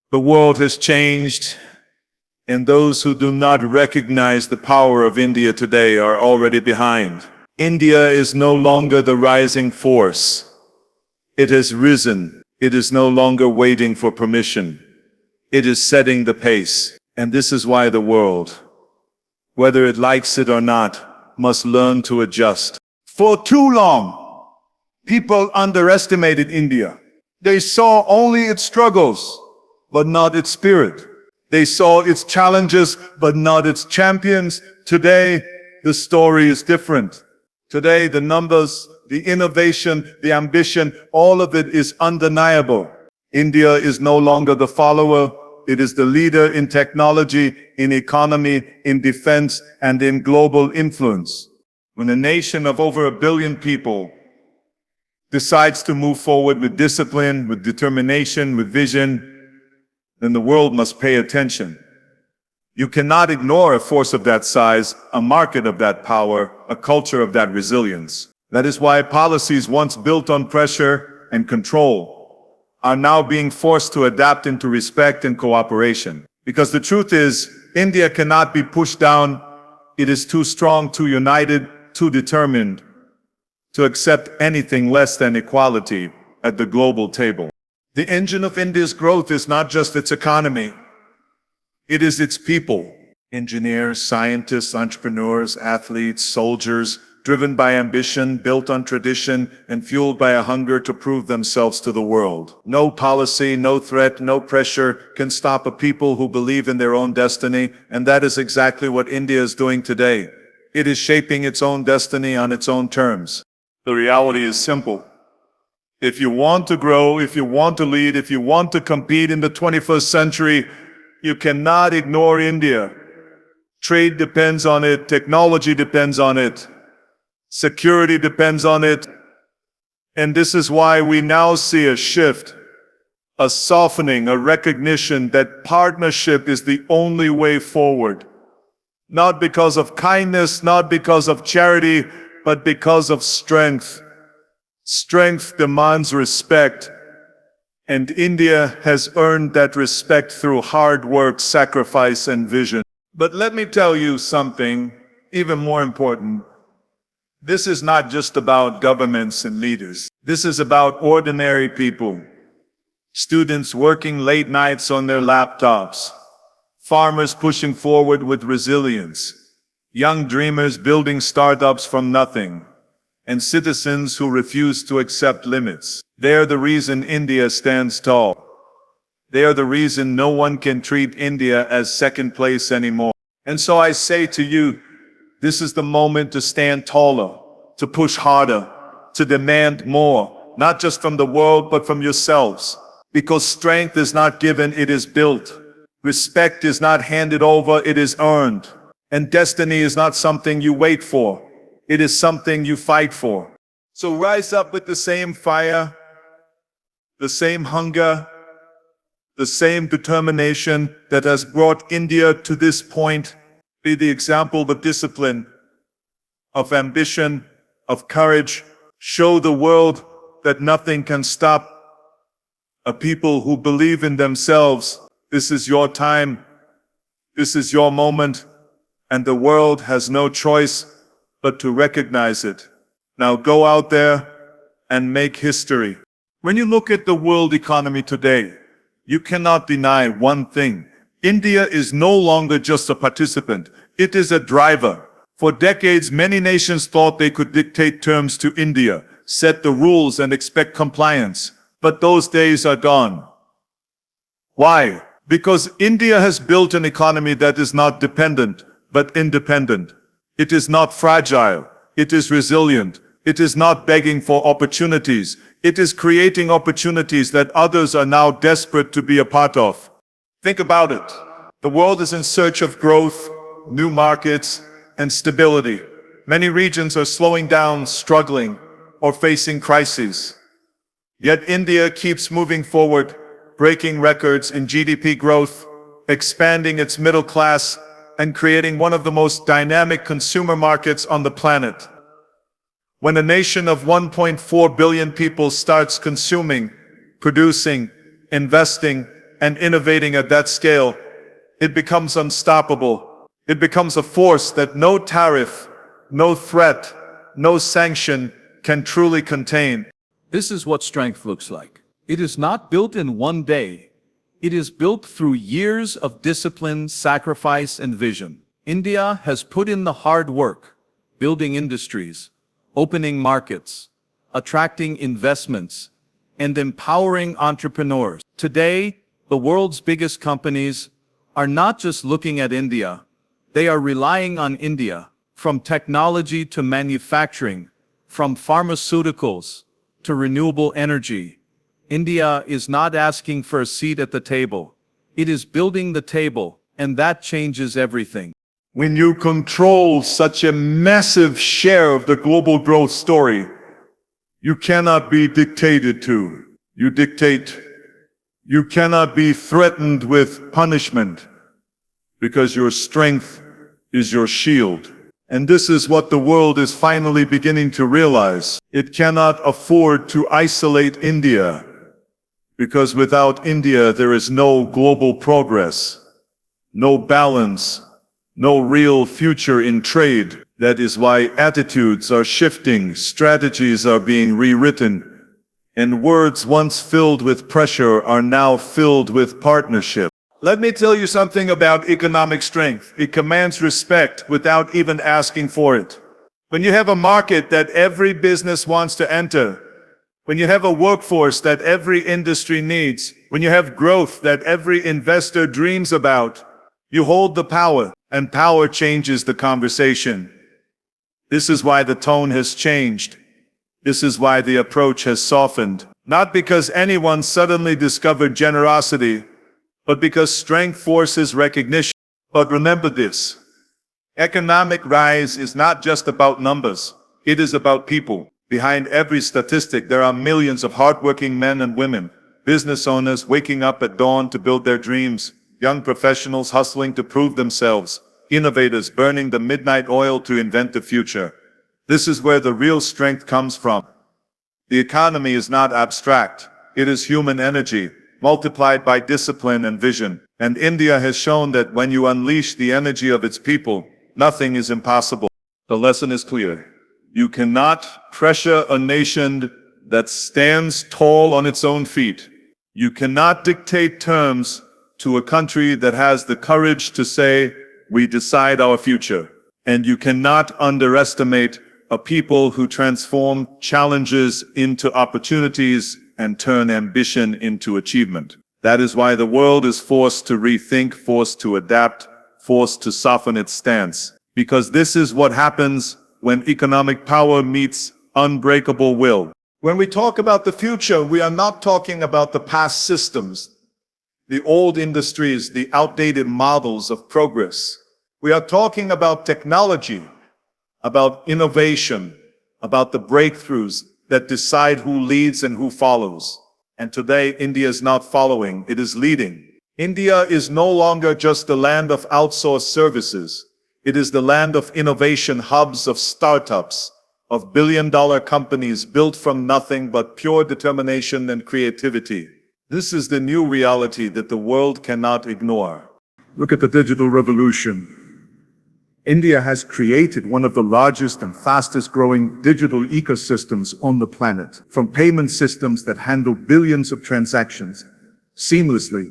The world has changed, and those who do not recognize the power of India today are already behind. India is no longer the rising force. It has risen. It is no longer waiting for permission. It is setting the pace. And this is why the world, whether it likes it or not, must learn to adjust. For too long, people underestimated India. They saw only its struggles, but not its spirit. They saw its challenges, but not its champions. Today, the story is different. Today, the numbers, the innovation, the ambition, all of it is undeniable. India is no longer the follower. It is the leader in technology, in economy, in defense, and in global influence. When a nation of over 1 billion people decides to move forward with discipline, with determination, with vision, then the world must pay attention. You cannot ignore a force of that size, a market of that power, a culture of that resilience. That is why policies once built on pressure and control are now being forced to adapt into respect and cooperation. Because the truth is, India cannot be pushed down. It is too strong, too united, too determined to accept anything less than equality at the global table. The engine of India's growth is not just its economy. It is its people. Engineers, scientists, entrepreneurs, athletes, soldiers, driven by ambition, built on tradition, and fueled by a hunger to prove themselves to the world. No policy, no threat, no pressure can stop a people who believe in their own destiny, and that is exactly what India is doing today. It is shaping its own destiny on its own terms. The reality is simple. If you want to grow, if you want to lead, if you want to compete in the 21st century, you cannot ignore India. Trade depends on it, technology depends on it, security depends on it. And this is why we now see a shift, a softening, a recognition that partnership is the only way forward. Not because of kindness, not because of charity, but because of strength. Strength demands respect, and India has earned that respect through hard work, sacrifice, and vision. But let me tell you something even more important. This is not just about governments and leaders. This is about ordinary people. Students working late nights on their laptops. Farmers pushing forward with resilience. Young dreamers building startups from nothing. And citizens who refuse to accept limits. They are the reason India stands tall. They are the reason no one can treat India as second place anymore. And so I say to you, this is the moment to stand taller, to push harder, to demand more, not just from the world, but from yourselves. Because strength is not given, it is built. Respect is not handed over, it is earned. And destiny is not something you wait for. It is something you fight for. So rise up with the same fire, the same hunger, the same determination that has brought India to this point. Be the example of discipline, of ambition, of courage. Show the world that nothing can stop a people who believe in themselves. This is your time. This is your moment. And the world has no choice but to recognize it. Now go out there and make history. When you look at the world economy today, you cannot deny one thing. India is no longer just a participant. It is a driver. For decades, many nations thought they could dictate terms to India, set the rules and expect compliance. But those days are gone. Why? Because India has built an economy that is not dependent, but independent. It is not fragile. It is resilient. It is not begging for opportunities. It is creating opportunities that others are now desperate to be a part of. Think about it. The world is in search of growth, new markets, and stability. Many regions are slowing down, struggling, or facing crises. Yet India keeps moving forward, breaking records in GDP growth, expanding its middle class, and creating one of the most dynamic consumer markets on the planet. When a nation of 1.4 billion people starts consuming, producing, investing, and innovating at that scale, it becomes unstoppable. It becomes a force that no tariff, no threat, no sanction can truly contain. This is what strength looks like. It is not built in one day. It is built through years of discipline, sacrifice, and vision. India has put in the hard work, building industries, opening markets, attracting investments, and empowering entrepreneurs. Today, the world's biggest companies are not just looking at India, they are relying on India, from technology to manufacturing, from pharmaceuticals to renewable energy. India is not asking for a seat at the table. It is building the table, and that changes everything. When you control such a massive share of the global growth story, you cannot be dictated to. You dictate. You cannot be threatened with punishment because your strength is your shield. And this is what the world is finally beginning to realize. It cannot afford to isolate India because without India there is no global progress, no balance, no real future in trade. That is why attitudes are shifting, strategies are being rewritten, and words once filled with pressure are now filled with partnership. Let me tell you something about economic strength. It commands respect without even asking for it. When you have a market that every business wants to enter, when you have a workforce that every industry needs, when you have growth that every investor dreams about, you hold the power, and power changes the conversation. This is why the tone has changed. This is why the approach has softened. Not because anyone suddenly discovered generosity, but because strength forces recognition. But remember this. Economic rise is not just about numbers. It is about people. Behind every statistic, there are millions of hardworking men and women, business owners waking up at dawn to build their dreams, young professionals hustling to prove themselves, innovators burning the midnight oil to invent the future. This is where the real strength comes from. The economy is not abstract. It is human energy, multiplied by discipline and vision. And India has shown that when you unleash the energy of its people, nothing is impossible. The lesson is clear. You cannot pressure a nation that stands tall on its own feet. You cannot dictate terms to a country that has the courage to say, we decide our future. And you cannot underestimate a people who transform challenges into opportunities and turn ambition into achievement. That is why the world is forced to rethink, forced to adapt, forced to soften its stance. Because this is what happens when economic power meets unbreakable will. When we talk about the future, we are not talking about the past systems, the old industries, the outdated models of progress. We are talking about technology, about innovation, about the breakthroughs that decide who leads and who follows. And today, India is not following, it is leading. India is no longer just the land of outsourced services. It is the land of innovation hubs, of startups, of billion-dollar companies built from nothing but pure determination and creativity. This is the new reality that the world cannot ignore. Look at the digital revolution. India has created one of the largest and fastest growing digital ecosystems on the planet. From payment systems that handle billions of transactions seamlessly,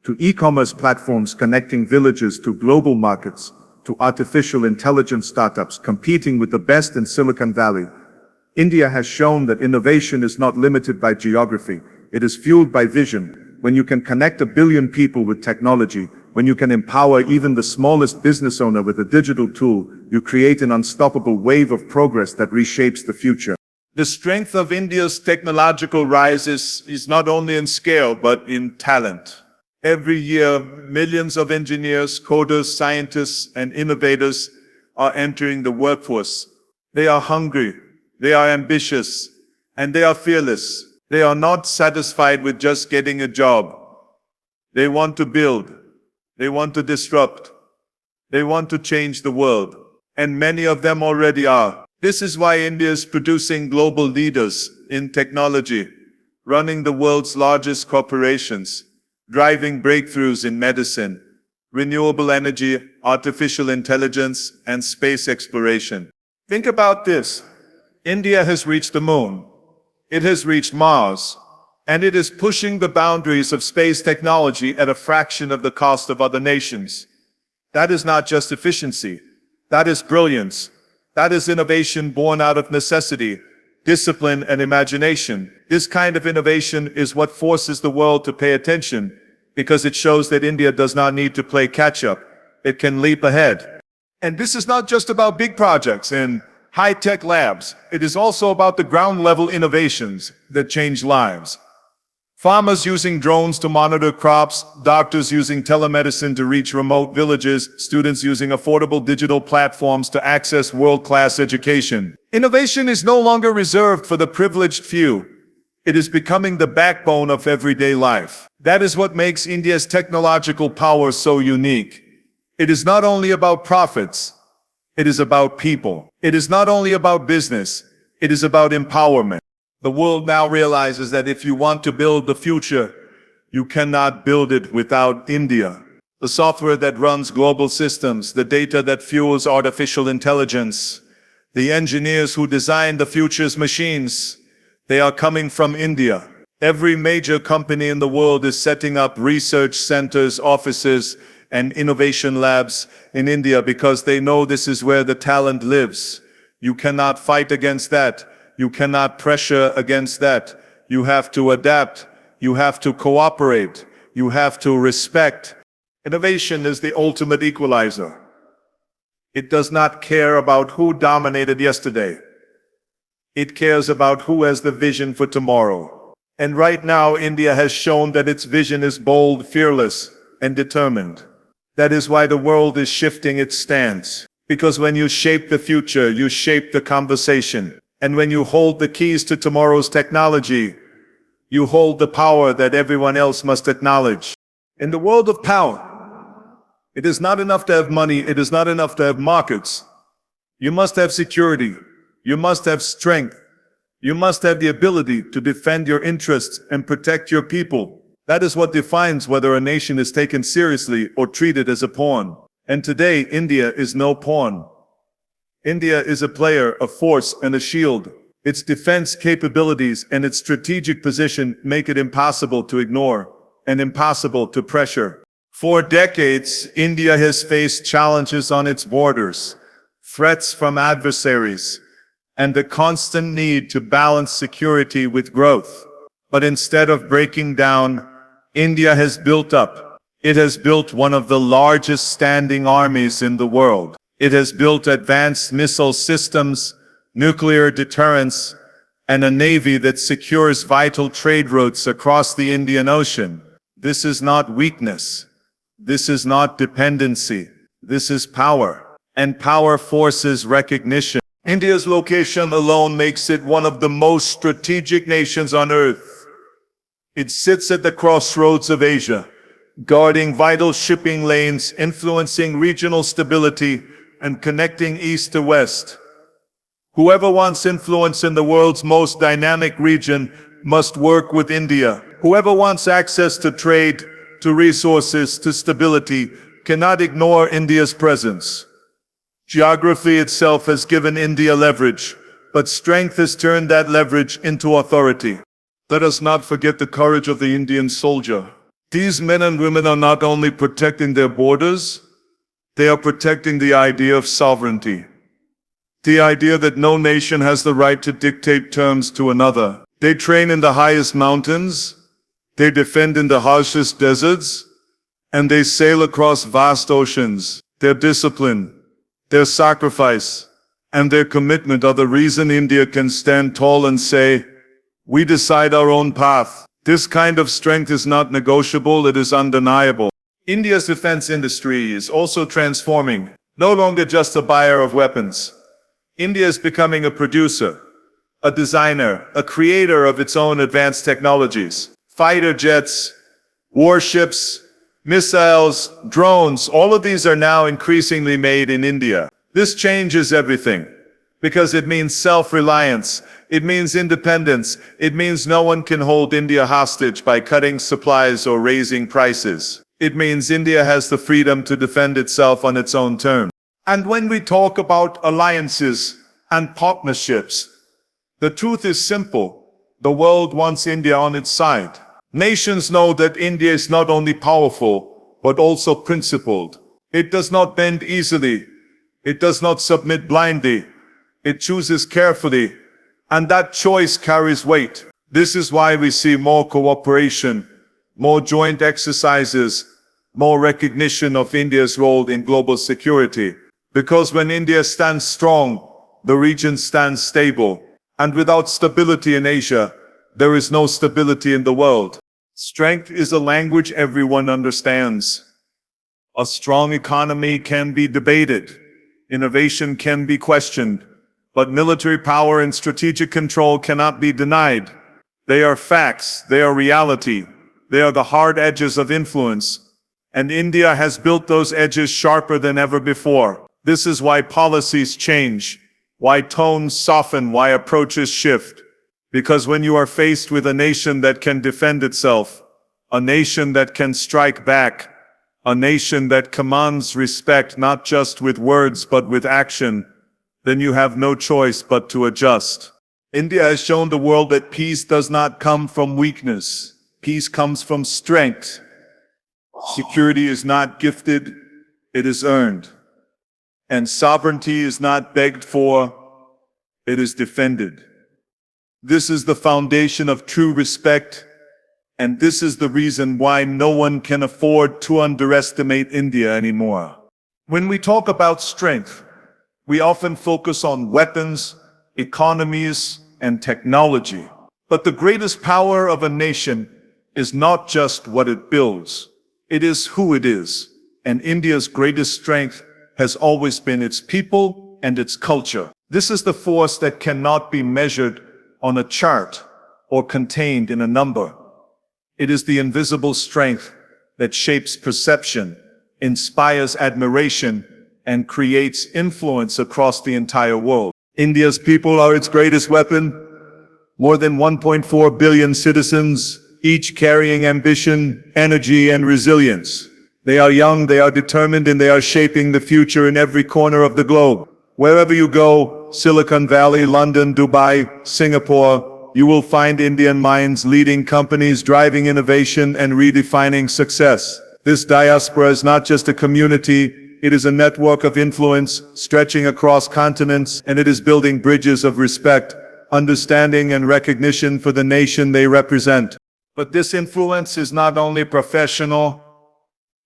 to e-commerce platforms connecting villages to global markets, to artificial intelligence startups competing with the best in Silicon Valley. India has shown that innovation is not limited by geography. It is fueled by vision. When you can connect a billion people with technology, when you can empower even the smallest business owner with a digital tool, you create an unstoppable wave of progress that reshapes the future. The strength of India's technological rise is not only in scale, but in talent. Every year, millions of engineers, coders, scientists, and innovators are entering the workforce. They are hungry, they are ambitious, and they are fearless. They are not satisfied with just getting a job. They want to build. They want to disrupt. They want to change the world. And many of them already are. This is why India is producing global leaders in technology, running the world's largest corporations, driving breakthroughs in medicine, renewable energy, artificial intelligence, and space exploration. Think about this. India has reached the moon. It has reached Mars. And it is pushing the boundaries of space technology at a fraction of the cost of other nations. That is not just efficiency. That is brilliance. That is innovation born out of necessity, discipline, and imagination. This kind of innovation is what forces the world to pay attention, because it shows that India does not need to play catch-up. It can leap ahead. And this is not just about big projects and high-tech labs. It is also about the ground-level innovations that change lives. Farmers using drones to monitor crops, doctors using telemedicine to reach remote villages, students using affordable digital platforms to access world-class education. Innovation is no longer reserved for the privileged few. It is becoming the backbone of everyday life. That is what makes India's technological power so unique. It is not only about profits. It is about people. It is not only about business. It is about empowerment. The world now realizes that if you want to build the future, you cannot build it without India. The software that runs global systems, the data that fuels artificial intelligence, the engineers who design the future's machines, they are coming from India. Every major company in the world is setting up research centers, offices, and innovation labs in India because they know this is where the talent lives. You cannot fight against that. You cannot pressure against that. You have to adapt. You have to cooperate. You have to respect. Innovation is the ultimate equalizer. It does not care about who dominated yesterday. It cares about who has the vision for tomorrow. And right now, India has shown that its vision is bold, fearless, and determined. That is why the world is shifting its stance. Because when you shape the future, you shape the conversation. And when you hold the keys to tomorrow's technology, you hold the power that everyone else must acknowledge. In the world of power, it is not enough to have money, it is not enough to have markets. You must have security, you must have strength, you must have the ability to defend your interests and protect your people. That is what defines whether a nation is taken seriously or treated as a pawn. And today, India is no pawn. India is a player, a force, and a shield. Its defense capabilities and its strategic position make it impossible to ignore and impossible to pressure. For decades, India has faced challenges on its borders, threats from adversaries, and the constant need to balance security with growth. But instead of breaking down, India has built up. It has built one of the largest standing armies in the world. It has built advanced missile systems, nuclear deterrence, and a navy that secures vital trade routes across the Indian Ocean. This is not weakness. This is not dependency. This is power. And power forces recognition. India's location alone makes it one of the most strategic nations on earth. It sits at the crossroads of Asia, guarding vital shipping lanes, influencing regional stability, and connecting east to west. Whoever wants influence in the world's most dynamic region must work with India. Whoever wants access to trade, to resources, to stability, cannot ignore India's presence. Geography itself has given India leverage, but strength has turned that leverage into authority. Let us not forget the courage of the Indian soldier. These men and women are not only protecting their borders, they are protecting the idea of sovereignty. The idea that no nation has the right to dictate terms to another. They train in the highest mountains, they defend in the harshest deserts, and they sail across vast oceans. Their discipline, their sacrifice, and their commitment are the reason India can stand tall and say, "We decide our own path." This kind of strength is not negotiable, it is undeniable. India's defense industry is also transforming, no longer just a buyer of weapons. India is becoming a producer, a designer, a creator of its own advanced technologies. Fighter jets, warships, missiles, drones, all of these are now increasingly made in India. This changes everything, Because it means self-reliance. It means independence. It means no one can hold India hostage by cutting supplies or raising prices. It means India has the freedom to defend itself on its own terms. And when we talk about alliances and partnerships, the truth is simple. The world wants India on its side. Nations know that India is not only powerful, but also principled. It does not bend easily. It does not submit blindly. It chooses carefully, and that choice carries weight. This is why we see more cooperation, more joint exercises, more recognition of India's role in global security. Because when India stands strong, the region stands stable. And without stability in Asia, there is no stability in the world. Strength is a language everyone understands. A strong economy can be debated. Innovation can be questioned. But military power and strategic control cannot be denied. They are facts. They are reality. They are the hard edges of influence. And India has built those edges sharper than ever before. This is why policies change, why tones soften, why approaches shift. Because when you are faced with a nation that can defend itself, a nation that can strike back, a nation that commands respect not just with words but with action, then you have no choice but to adjust. India has shown the world that peace does not come from weakness. Peace comes from strength. Security is not gifted, it is earned. And sovereignty is not begged for, it is defended. This is the foundation of true respect, and this is the reason why no one can afford to underestimate India anymore. When we talk about strength, we often focus on weapons, economies, and technology. But the greatest power of a nation is not just what it builds, it is who it is. And India's greatest strength has always been its people and its culture. This is the force that cannot be measured on a chart or contained in a number. It is the invisible strength that shapes perception, inspires admiration, and creates influence across the entire world. India's people are its greatest weapon. More than 1.4 billion citizens, each carrying ambition, energy, and resilience. They are young, they are determined, and they are shaping the future in every corner of the globe. Wherever you go, Silicon Valley, London, Dubai, Singapore, you will find Indian minds leading companies, driving innovation, and redefining success. This diaspora is not just a community, it is a network of influence stretching across continents, and it is building bridges of respect, understanding, and recognition for the nation they represent. But this influence is not only professional,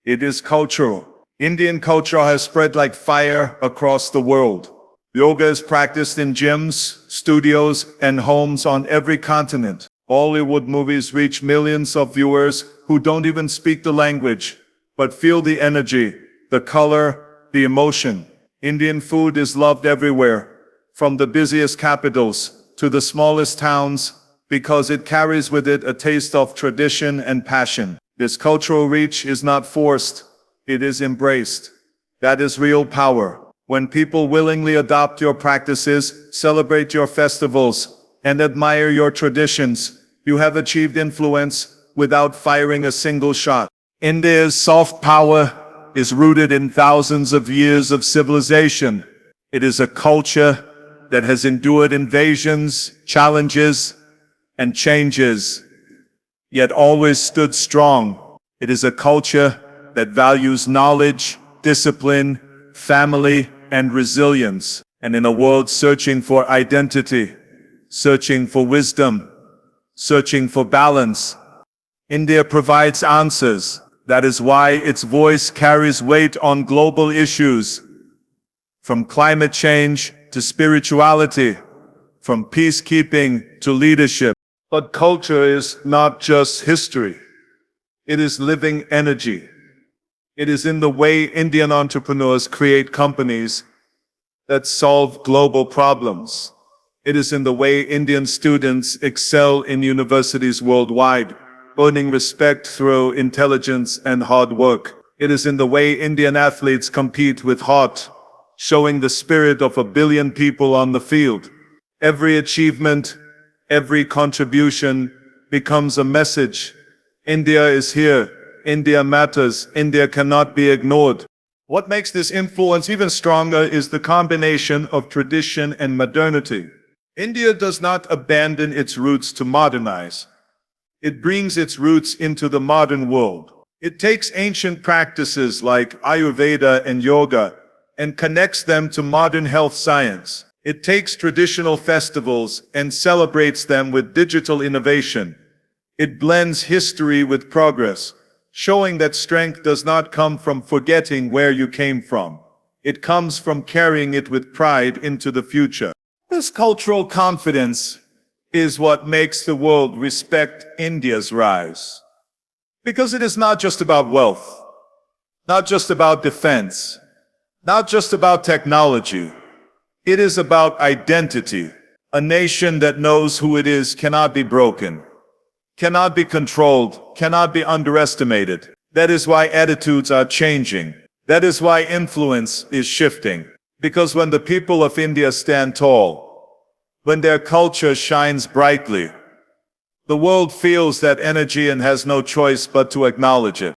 it is cultural. Indian culture has spread like fire across the world. Yoga is practiced in gyms, studios, and homes on every continent. Bollywood movies reach millions of viewers who don't even speak the language, but feel the energy, the color, the emotion. Indian food is loved everywhere, from the busiest capitals to the smallest towns, because it carries with it a taste of tradition and passion. This cultural reach is not forced, it is embraced. That is real power. When people willingly adopt your practices, celebrate your festivals, and admire your traditions, you have achieved influence without firing a single shot. India's soft power is rooted in thousands of years of civilization. It is a culture that has endured invasions, challenges, and changes, yet always stood strong. It is a culture that values knowledge, discipline, family, and resilience. And in a world searching for identity, searching for wisdom, searching for balance, India provides answers. That is why its voice carries weight on global issues, from climate change to spirituality, from peacekeeping to leadership. But culture is not just history. It is living energy. It is in the way Indian entrepreneurs create companies that solve global problems. It is in the way Indian students excel in universities worldwide, earning respect through intelligence and hard work. It is in the way Indian athletes compete with heart, showing the spirit of 1 billion people on the field. Every achievement, every contribution becomes a message. India is here. India matters. India cannot be ignored. What makes this influence even stronger is the combination of tradition and modernity. India does not abandon its roots to modernize. It brings its roots into the modern world. It takes ancient practices like Ayurveda and yoga and connects them to modern health science. It takes traditional festivals and celebrates them with digital innovation. It blends history with progress, showing that strength does not come from forgetting where you came from. It comes from carrying it with pride into the future. This cultural confidence is what makes the world respect India's rise. Because it is not just about wealth, not just about defense, not just about technology. It is about identity. A nation that knows who it is cannot be broken, cannot be controlled, cannot be underestimated. That is why attitudes are changing. That is why influence is shifting. Because when the people of India stand tall, when their culture shines brightly, the world feels that energy and has no choice but to acknowledge it.